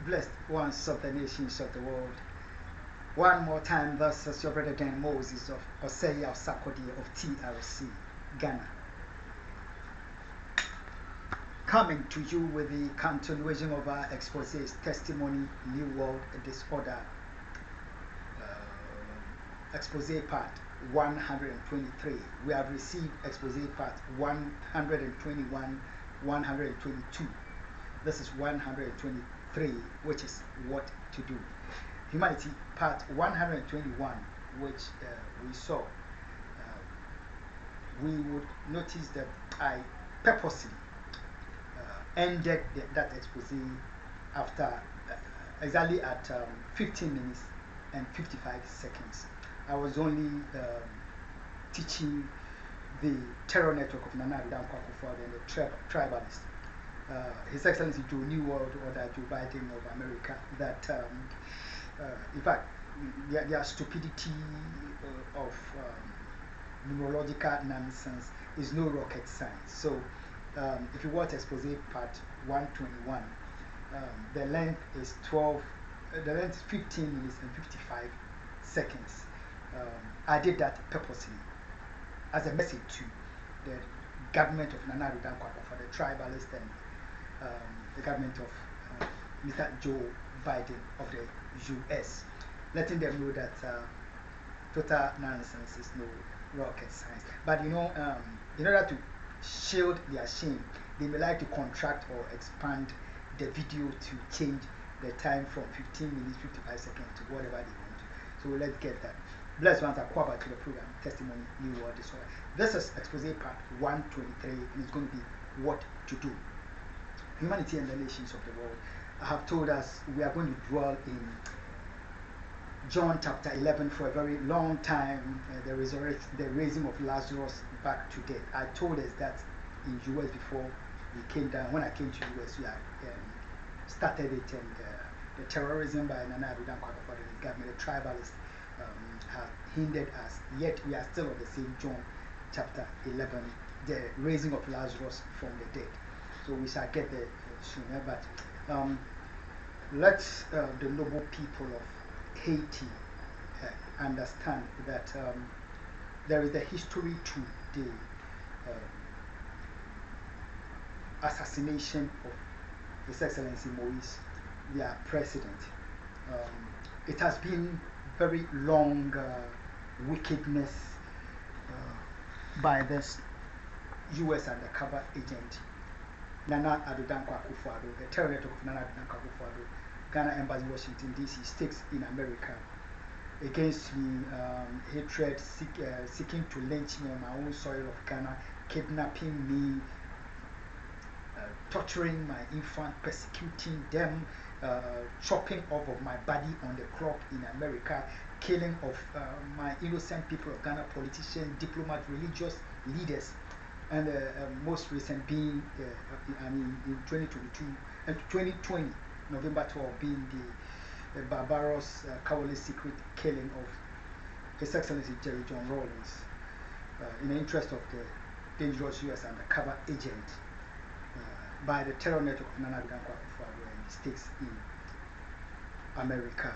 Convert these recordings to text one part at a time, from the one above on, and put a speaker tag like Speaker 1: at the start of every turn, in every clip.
Speaker 1: Blessed ones of the nations of the world. One more time, thus as your brother again, Moses of Osei of Sakodi of TRC, Ghana. Coming to you with the continuation of our expose's testimony, New World Disorder, expose part 123. We have received expose part 121, 122. This is 123, which is what to do. Humanity part 121, which we saw. We would notice that I purposely ended that expose after exactly at 15 minutes and 55 seconds. I was only teaching the terror network of Nana Addo Akufo and the tribalist, His Excellency Joe New World Order, Joe Biden of America, that in fact their stupidity of numerological nonsense is no rocket science. So if you watch expose part 121, the length is 15 minutes and 55 seconds. I did that purposely as a message to the government of Nana Addo Akufo, the tribalist, and the government of Mr. Joe Biden of the US, letting them know that total nonsense is no rocket science. But you know, in order to shield their shame, they may like to contract or expand the video to change the time from 15 minutes 55 seconds to whatever they want to. So let's get that. Blessed ones are covered to the program Testimony New World Disorder. This is expose part 123, and it's going to be what to do. Humanity and the nations of the world. I have told us we are going to dwell in John chapter 11 for a very long time. The raising of Lazarus back to death. I told us that in US before we came down. When I came to US, we had started it, and the terrorism by Nana Addo Akufo and his government, the tribalists, have hindered us. Yet we are still on the same John chapter 11, the raising of Lazarus from the dead. So we shall get there sooner. But let the noble people of Haiti understand that there is a history to the assassination of His Excellency Moise, their president. It has been very long wickedness by this US undercover agent Nana Addo Akufo, the terror network of Nana Addo Akufo, Ghana Embassy, Washington DC, stakes in America against me, hatred, seeking to lynch me on my own soil of Ghana, kidnapping me, torturing my infant, persecuting them, chopping off of my body on the clock in America, killing of my innocent people of Ghana, politicians, diplomats, religious leaders, and most recent being, in 2020, November 12, being the barbarous, cowardly secret killing of His Excellency Jerry John Rawlings in the interest of the dangerous US undercover agent by the terror network of Nana Addo Akufo and stakes in America.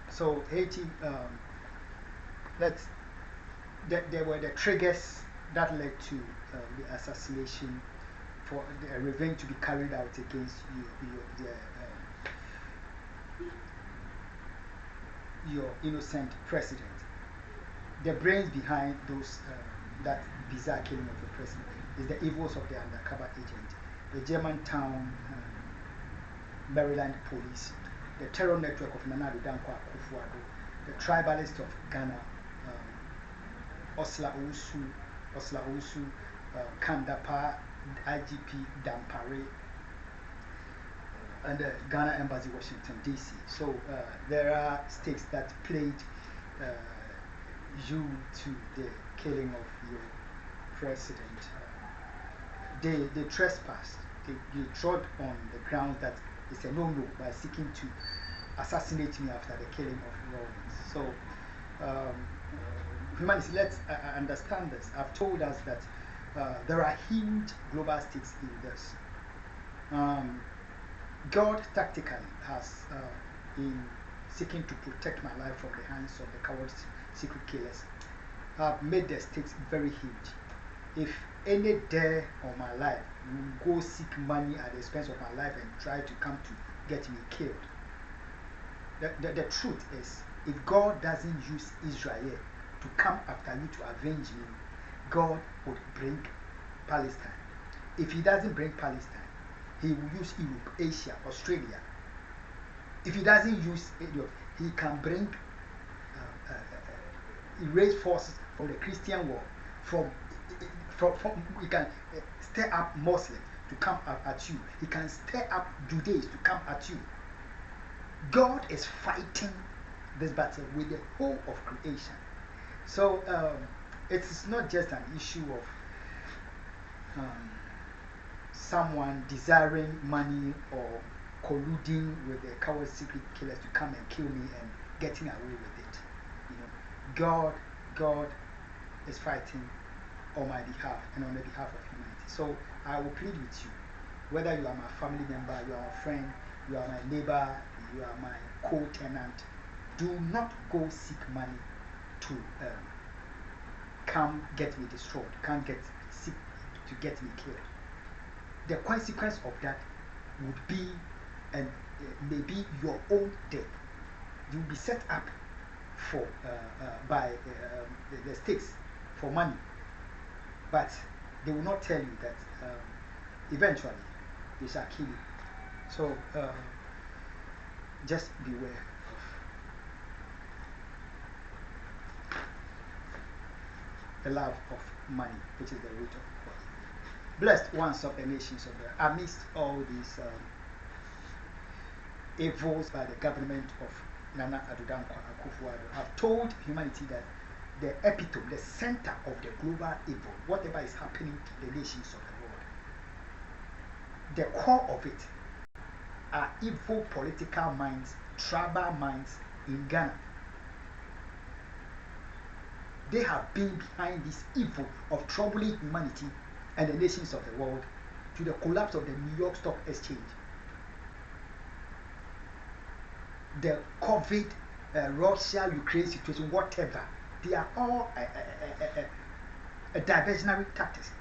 Speaker 1: So Haiti, there were the triggers that led to the assassination, for the revenge to be carried out against your innocent president. The brains behind those that bizarre killing of the president is the evils of the undercover agent, the Germantown, Maryland police, the terror network of Nana Addo Akufo, the tribalist of Ghana, Osla Owusu, Kandapa, IGP Dampare, and the Ghana Embassy, Washington DC. So there are stakes that played you to the killing of your president. They trespassed. They trod on the ground that it's a no-no by seeking to assassinate me after the killing of Rawlings. So humanity, let's understand this. I've told us that there are huge global stakes in this. God tactically has, in seeking to protect my life from the hands of the coward secret killers, have made the stakes very huge. If any dare on my life will go seek money at the expense of my life and try to come to get me killed, the truth is, if God doesn't use Israel to come after you to avenge me, God would bring Palestine. If he doesn't bring Palestine, he will use Europe, Asia, Australia. If he doesn't use Europe, he can bring erase forces from the Christian world, from he can stir up Muslims to come at you. He can stir up Judeans to come at you. God is fighting this battle with the whole of creation. So it's not just an issue of someone desiring money or colluding with the coward secret killers to come and kill me and getting away with it. You know, God is fighting on my behalf and on the behalf of humanity. So I will plead with you, whether you are my family member, you are my friend, you are my neighbor, you are my co-tenant, do not go seek money to come get me destroyed, seek to get me killed. The consequence of that would be, and maybe your own death. You will be set up for by the states for money, but they will not tell you that eventually they shall kill you. So just beware of the love of money, which is the root of all evil. Blessed ones of the nations of the earth, amidst all these evils by the government of Nana Addo Akufo have told humanity that the epitome, the center of the global evil, whatever is happening to the nations of the world, the core of it are evil political minds, tribal minds in Ghana. They have been behind this evil of troubling humanity and the nations of the world to the collapse of the New York Stock Exchange, the COVID, Russia-Ukraine situation, whatever. They are all a diversionary tactics.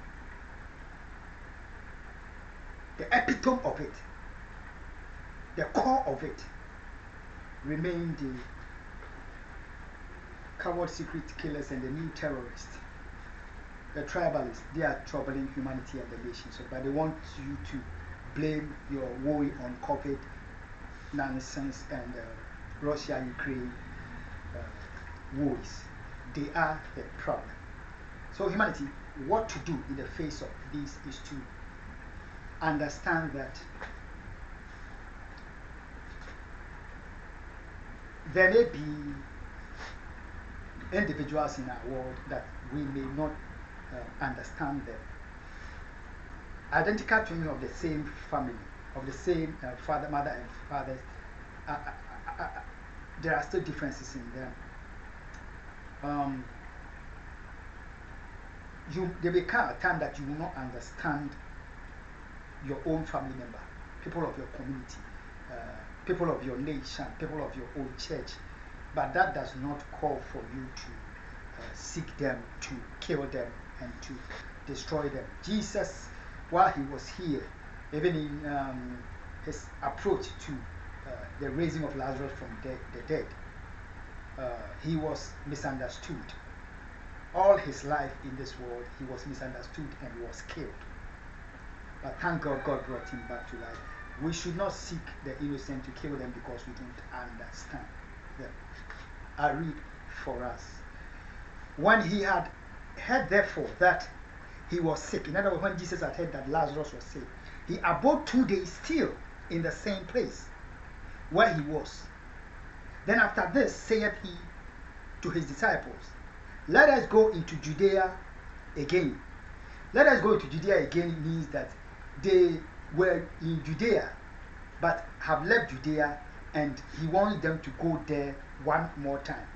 Speaker 1: The epitome of it, the core of it, remain the coward secret killers and the new terrorists, the tribalists. They are troubling humanity and the nations, but they want you to blame your worry on COVID nonsense and Russia-Ukraine wars. They are the problem. So humanity, what to do in the face of this is to understand that there may be individuals in our world that we may not understand them. Identical twins of the same family, of the same father, mother, and fathers, there are still differences in them. There may come a time that you will not understand your own family member, people of your community, people of your nation, people of your own church, but that does not call for you to seek them, to kill them, and to destroy them. Jesus, while he was here, even in his approach to the raising of Lazarus from the dead, he was misunderstood. All his life in this world, he was misunderstood and was killed. But thank God, God brought him back to life. We should not seek the innocent to kill them because we don't understand them. I read for us. When he had heard, therefore, that he was sick, in other words, when Jesus had heard that Lazarus was sick, he abode 2 days still in the same place where he was. Then after this saith he to his disciples, let us go into Judea again. Let us go into Judea again means that they were in Judea but have left Judea, and he wants them to go there one more time.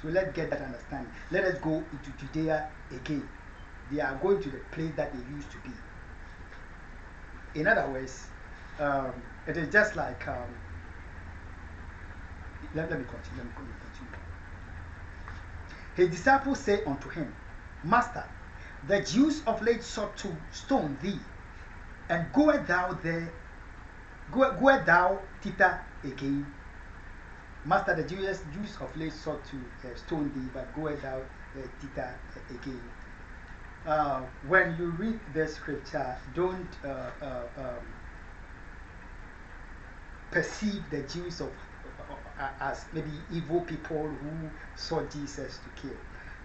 Speaker 1: So let's get that understanding. Let us go into Judea again. They are going to the place that they used to be. In other words, It is just like let me continue. His disciples say unto him, Master, the Jews of late sought to stone thee, and goest thou thither again? Master, the Jews of late sought to stone thee, but goest thou thither again? When you read the scripture, don't perceive the Jews as maybe evil people who sought Jesus to kill.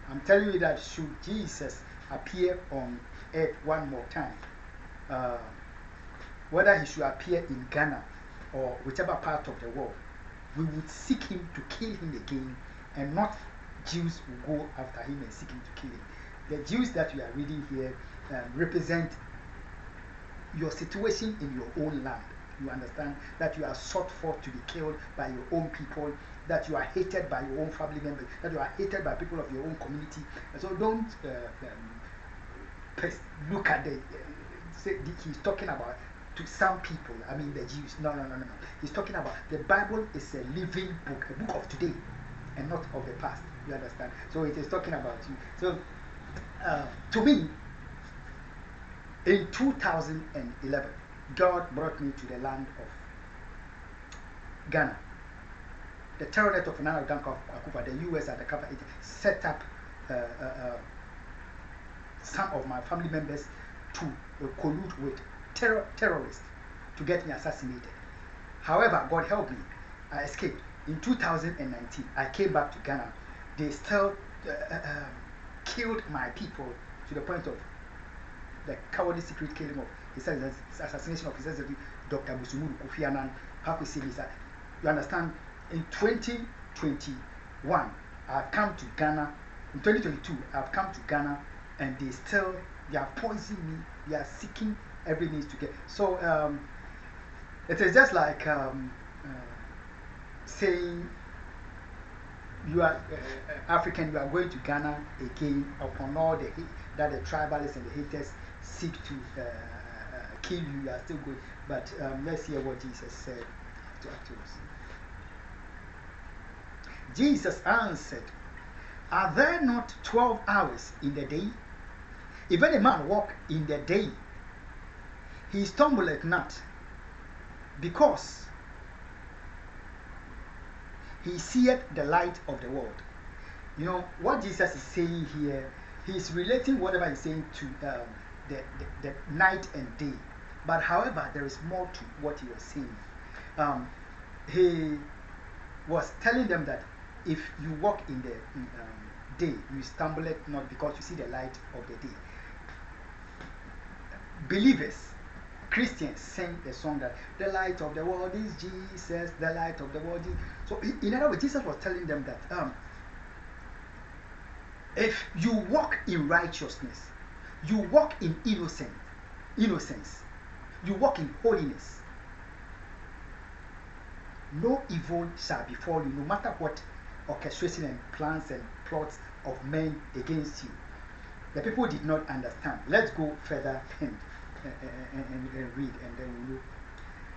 Speaker 1: I'm telling you that should Jesus appear on earth one more time, whether he should appear in Ghana or whichever part of the world, we would seek him to kill him again, and not Jews will go after him and seek him to kill him. The Jews that we are reading here represent your situation in your own land. You understand that you are sought for to be killed by your own people, that you are hated by your own family members, that you are hated by people of your own community. And so don't look at he's talking about to some people, I mean the Jews. No. He's talking about the Bible is a living book, a book of today and not of the past. You understand? So it is talking about you. So to me, in 2011, God brought me to the land of Ghana. The terror net of Nana Akufo, the US at the cover, it set up some of my family members to collude with terrorists to get me assassinated. However, God helped me. I escaped. In 2019, I came back to Ghana. They still killed my people to the point of the cowardly secret killing of his assassination of His Excellency Dr. Busumuru Kofi Annan. You understand? In 2021, I've come to Ghana. In 2022, I've come to Ghana, and they are poisoning me. They are seeking every means to get. So it is just like saying you are African, you are going to Ghana again upon all the hate that the tribalists and the haters seek to kill you. You are still going. But let's hear what Jesus said to us. Jesus answered, Are there not 12 hours in the day? If any man walk in the day, he stumbleth not, because he seeth the light of the world. You know what Jesus is saying here? He's relating whatever he's saying to the night and day. But however, there is more to what he was saying. He was telling them that if you walk in the day, you stumble not, because you see the light of the day. Believers, Christians, sing the song that the light of the world is Jesus, the light of the world is. So in other words, Jesus was telling them that if you walk in righteousness, you walk in innocence, you walk in holiness, no evil shall befall you, no matter what orchestration and plans and plots of men against you. The people did not understand. Let's go further and read, and then we look.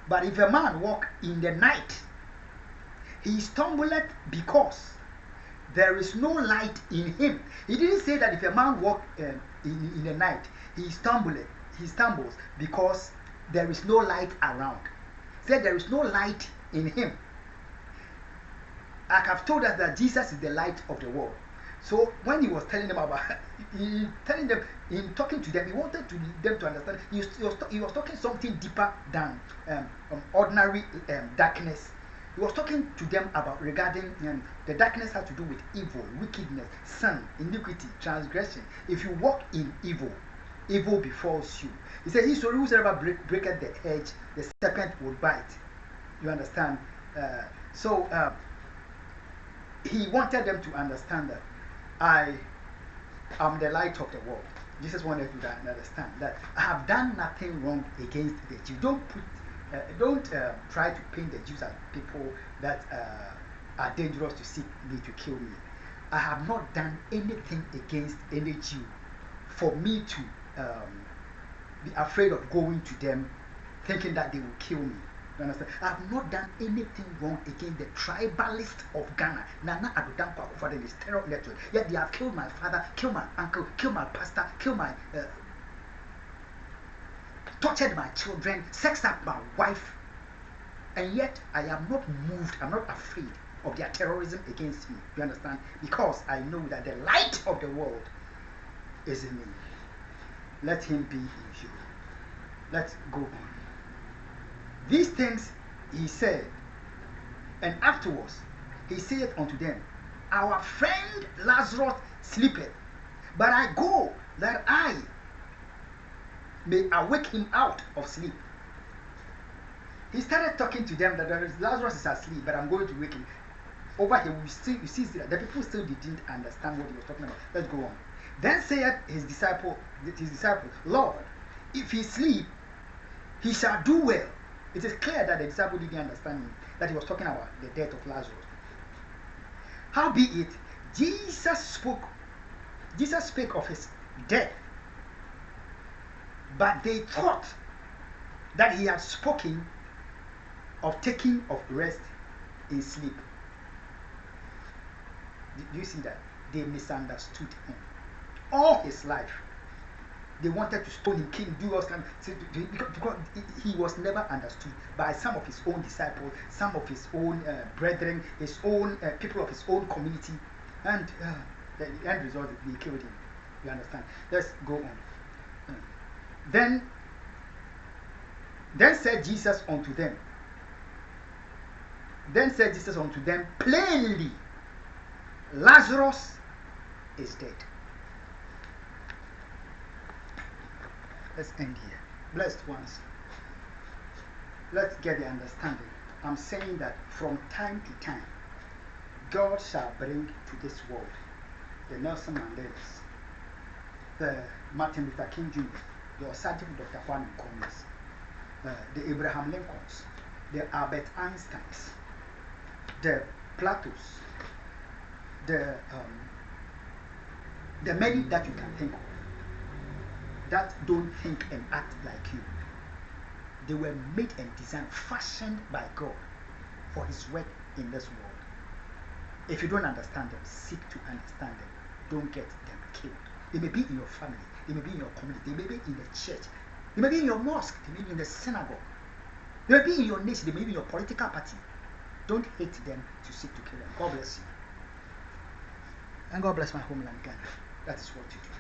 Speaker 1: But if a man walk in the night, he stumbleth, because there is no light in him. He didn't say that if a man walk in the night, he stumbles because there is no light around. He said there is no light in him. I have told us that Jesus is the light of the world. So when he was telling them about, talking to them, he wanted them to understand. He was talking something deeper than ordinary darkness. He was talking to them about regarding the darkness has to do with evil, wickedness, sin, iniquity, transgression. If you walk in evil, evil befalls you. He said, whosoever breaketh the hedge, the serpent will bite. You understand? He wanted them to understand that I am the light of the world. Jesus wanted you to understand that I have done nothing wrong against the Jews. Don't try to paint the Jews as people that are dangerous to seek me to kill me. I have not done anything against any Jew for me to be afraid of going to them thinking that they will kill me. You understand? I have not done anything wrong against the tribalist of Ghana. Nana Addo Akufo and his terror network. Yet they have killed my father, killed my uncle, killed my pastor, killed my tortured my children, sexed up my wife, and yet I am not moved, I'm not afraid of their terrorism against me. You understand? Because I know that the light of the world is in me. Let him be in you. Let's go on. These things he said, and afterwards he said unto them, our friend Lazarus sleepeth, but I go that I may awake him out of sleep. He started talking to them that Lazarus is asleep, but I'm going to wake him. Over here, you see that the people still didn't understand what he was talking about. Let's go on. Then said his disciple, Lord, if he sleep, he shall do well. It is clear that the disciple didn't understand him, that he was talking about the death of Lazarus. Howbeit, Jesus spake of his death, but they thought that he had spoken of taking of rest in sleep. Do you see that? They misunderstood him. All his life, they wanted to stone him, kill him, do all kinds of, because he was never understood by some of his own disciples, some of his own brethren, his own people of his own community, and the end result, they killed him. You understand? Let's go on. Then said Jesus unto them. Then said Jesus unto them plainly, Lazarus is dead. Let's end here. Blessed ones, let's get the understanding. I'm saying that from time to time, God shall bring to this world the Nelson Mandelas, the Martin Luther King Jr., the Osage Dr. Kwame Nkrumahs, the Abraham Lincolns, the Albert Einsteins, the Platos, the many that you can think of, that don't think and act like you. They were made and designed, fashioned by God for his work in this world. If you don't understand them, seek to understand them. Don't get them killed. They may be in your family, they may be in your community, they may be in the church, they may be in your mosque, they may be in the synagogue, they may be in your nation, they may be in your political party. Don't hate them to seek to kill them. God bless you. And God bless my homeland, Ghana. That is what you do.